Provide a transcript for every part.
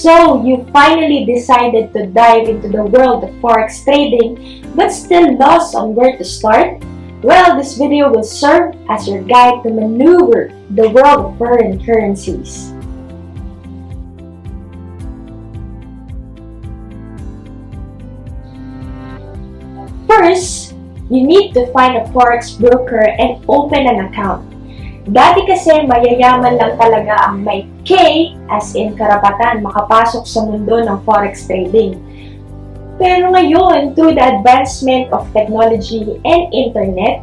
So, you finally decided to dive into the world of Forex trading but still lost on where to start? Well, this video will serve as your guide to maneuver the world of foreign currencies. First, you need to find a Forex broker and open an account. Dati kasi mayayaman lang talaga ang may K as in karapatan makapasok sa mundo ng Forex trading. Pero ngayon, through the advancement of technology and internet,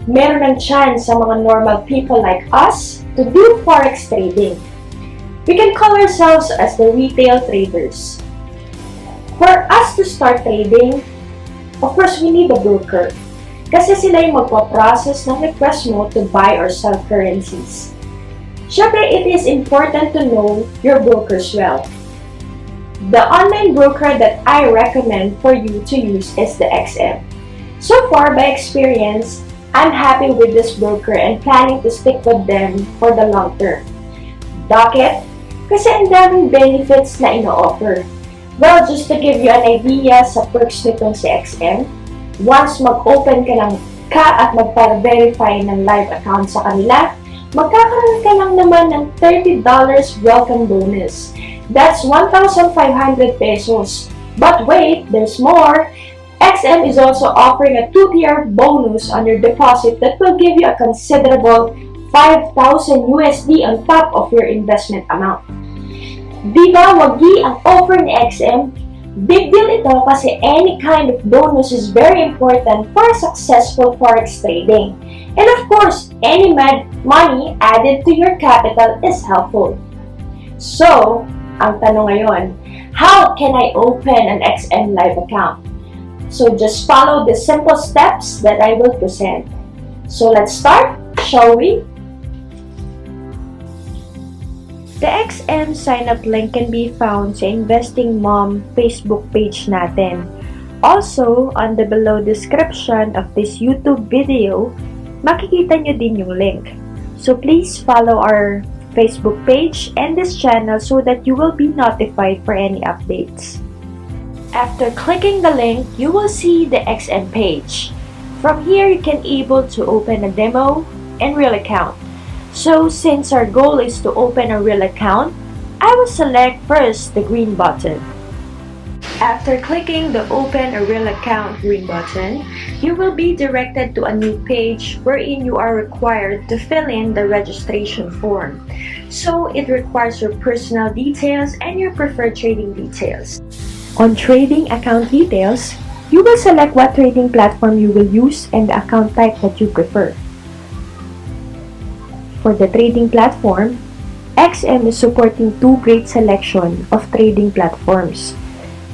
meron ng chance sa mga normal people like us to do Forex trading. We can call ourselves as the retail traders. For us to start trading, of course, we need a broker. Kasi sila yung magpa-process ng request mo to buy or sell currencies. Syempre, it is important to know your brokers well. The online broker that I recommend for you to use is the XM. So far, by experience, I'm happy with this broker and planning to stick with them for the long term. Bakit? Kasi ang daming benefits na ino-offer. Well, just to give you an idea sa perks nitong si XM, once mag-open ka at magpa-verify ng live account sa kanila, magkakaroon ka lang naman ng $30 welcome bonus. That's 1,500 pesos. But wait, there's more! XM is also offering a 2-tier bonus on your deposit that will give you a considerable 5,000 USD on top of your investment amount. Diba wagi ang offer ni XM? Big deal ito kasi any kind of bonus is very important for successful Forex trading. And of course, any money added to your capital is helpful. So, ang tanong ngayon, how can I open an XM live account? So, just follow the simple steps that I will present. So, let's start, shall we? The XM sign-up link can be found sa Investing Mom Facebook page natin. Also, on the below description of this YouTube video, makikita nyo din yung link. So please follow our Facebook page and this channel so that you will be notified for any updates. After clicking the link, you will see the XM page. From here, you can able to open a demo and real account. So, since our goal is to open a real account, I will select first the green button. After clicking the Open a Real Account green button, you will be directed to a new page wherein you are required to fill in the registration form. So, it requires your personal details and your preferred trading details. On trading account details, you will select what trading platform you will use and the account type that you prefer. For the trading platform, XM is supporting two great selection of trading platforms.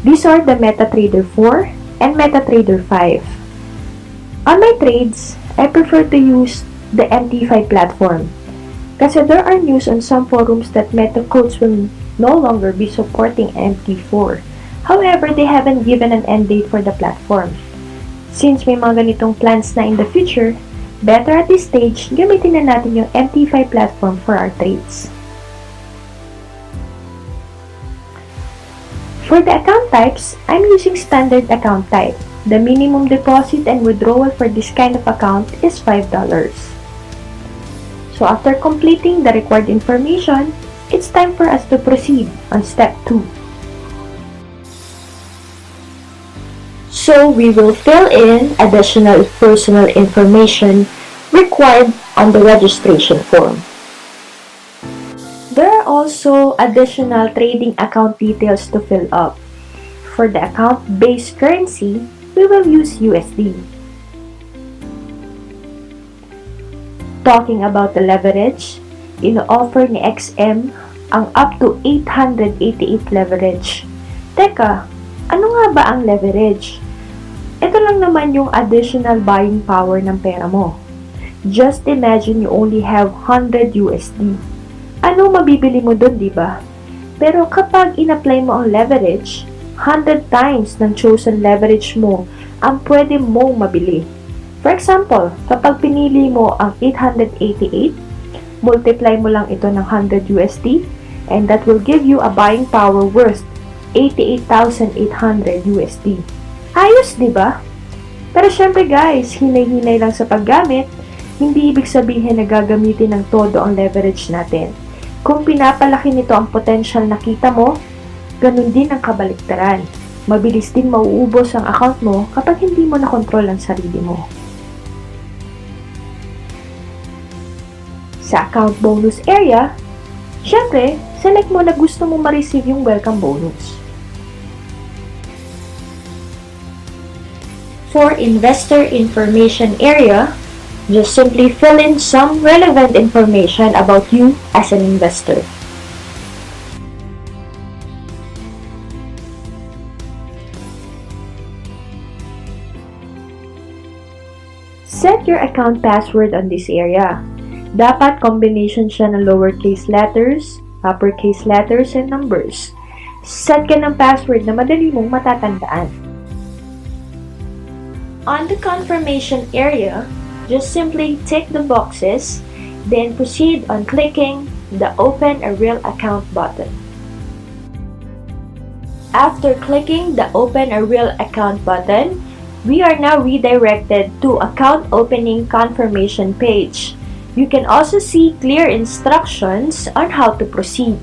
These are the MetaTrader 4 and MetaTrader 5. On my trades, I prefer to use the MT5 platform kasi there are news on some forums that MetaCodes will no longer be supporting MT4. However, they haven't given an end date for the platform. Since may mga ganitong plans na in the future, better at this stage, gamitin na natin yung MT5 platform for our trades. For the account types, I'm using standard account type. The minimum deposit and withdrawal for this kind of account is $5. So after completing the required information, it's time for us to proceed on step 2. So we will fill in additional personal information required on the registration form. There are also additional trading account details to fill up. For the account-based currency, we will use USD. Talking about the leverage, ino-offer ni XM ang up to 888 leverage. Teka, ano nga ba ang leverage? Ito lang naman yung additional buying power ng pera mo. Just imagine you only have 100 USD. Ano mabibili mo dun, diba? Pero kapag in-apply mo ang leverage, 100 times ng chosen leverage mo ang pwede mong mabili. For example, kapag pinili mo ang 888, multiply mo lang ito ng 100 USD, and that will give you a buying power worth 88,800 USD. Ayos, di ba? Pero syempre guys, hinay-hinay lang sa paggamit, hindi ibig sabihin na gagamitin ng todo ang leverage natin. Kung pinapalaki nito ang potential na kita mo, ganun din ang kabaliktaran. Mabilis din mauubos ang account mo kapag hindi mo nakontrol ang sarili mo. Sa account bonus area, syempre, select mo na gusto mo ma-receive yung welcome bonus. For investor information area, just simply fill in some relevant information about you as an investor. Set your account password on this area. Dapat combination siya ng lowercase letters, uppercase letters, and numbers. Set ka ng password na madali mong matatandaan. On the confirmation area, just simply tick the boxes, then proceed on clicking the Open a Real Account button. After clicking the Open a Real Account button, we are now redirected to Account Opening Confirmation page. You can also see clear instructions on how to proceed.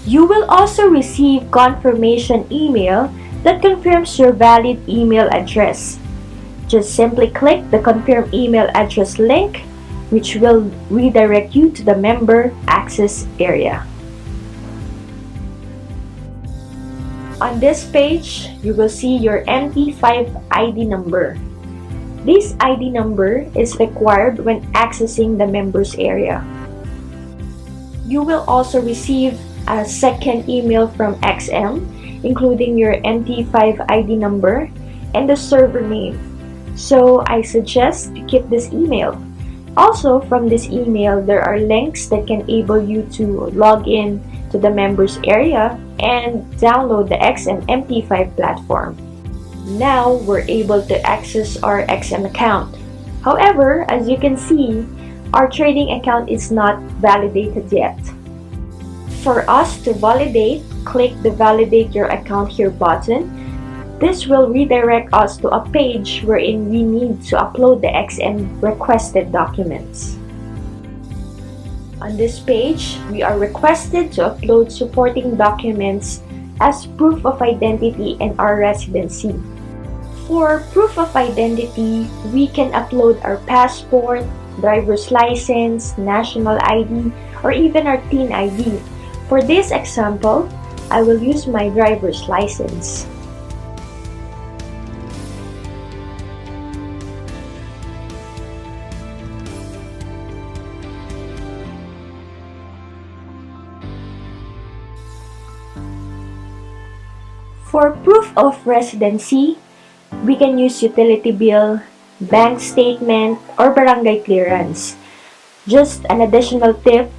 You will also receive confirmation email that confirms your valid email address. Just simply click the Confirm Email Address link, which will redirect you to the Member Access area. On this page, you will see your MT5 ID number. This ID number is required when accessing the members area. You will also receive a second email from XM, including your MT5 ID number and the server name. So I suggest to keep this email. Also, from this email, there are links that can enable you to log in to the members area and download the XM MT5 platform. Now, we're able to access our XM account. However, as you can see, our trading account is not validated yet. For us to validate, click the Validate Your Account Here button. This will redirect us to a page wherein we need to upload the XM requested documents. On this page, we are requested to upload supporting documents as proof of identity and our residency. For proof of identity, we can upload our passport, driver's license, national ID, or even our TIN ID. For this example, I will use my driver's license. For proof of residency, we can use utility bill, bank statement, or barangay clearance. Just an additional tip,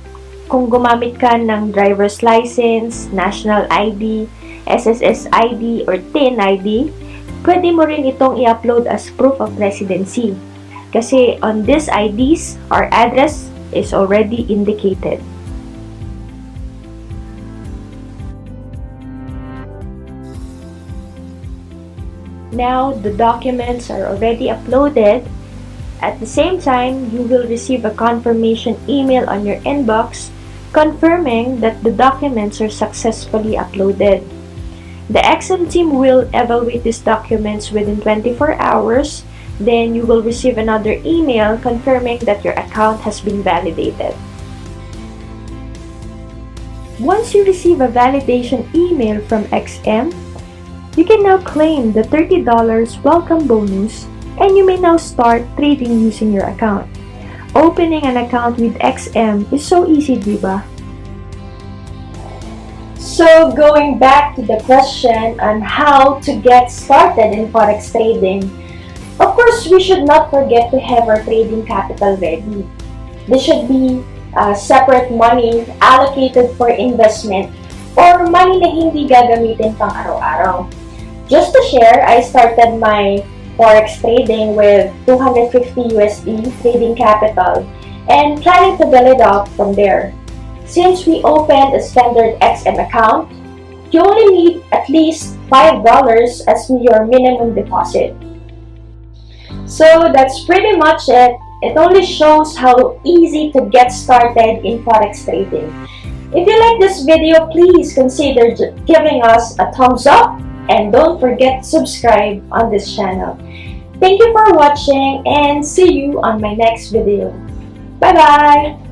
kung gumamit ka ng driver's license, national ID, SSS ID, or TIN ID, pwede mo rin itong i-upload as proof of residency. Kasi on these IDs, our address is already indicated. Now, the documents are already uploaded. At the same time, you will receive a confirmation email on your inbox confirming that the documents are successfully uploaded. The XM team will evaluate these documents within 24 hours. Then, you will receive another email confirming that your account has been validated. Once you receive a validation email from XM, you can now claim the $30 welcome bonus and you may now start trading using your account. Opening an account with XM is so easy, diba? So, going back to the question on how to get started in Forex trading, of course, we should not forget to have our trading capital ready. This should be separate money allocated for investment or money na hindi gagamitin pang araw-araw. Just to share, I started my Forex trading with 250 USD trading capital and planning to build it up from there. Since we opened a standard XM account, you only need at least $5 as your minimum deposit. So that's pretty much it. It only shows how easy to get started in Forex trading. If you like this video, please consider giving us a thumbs up and don't forget to subscribe on this channel. Thank you for watching and see you on my next video. Bye-bye!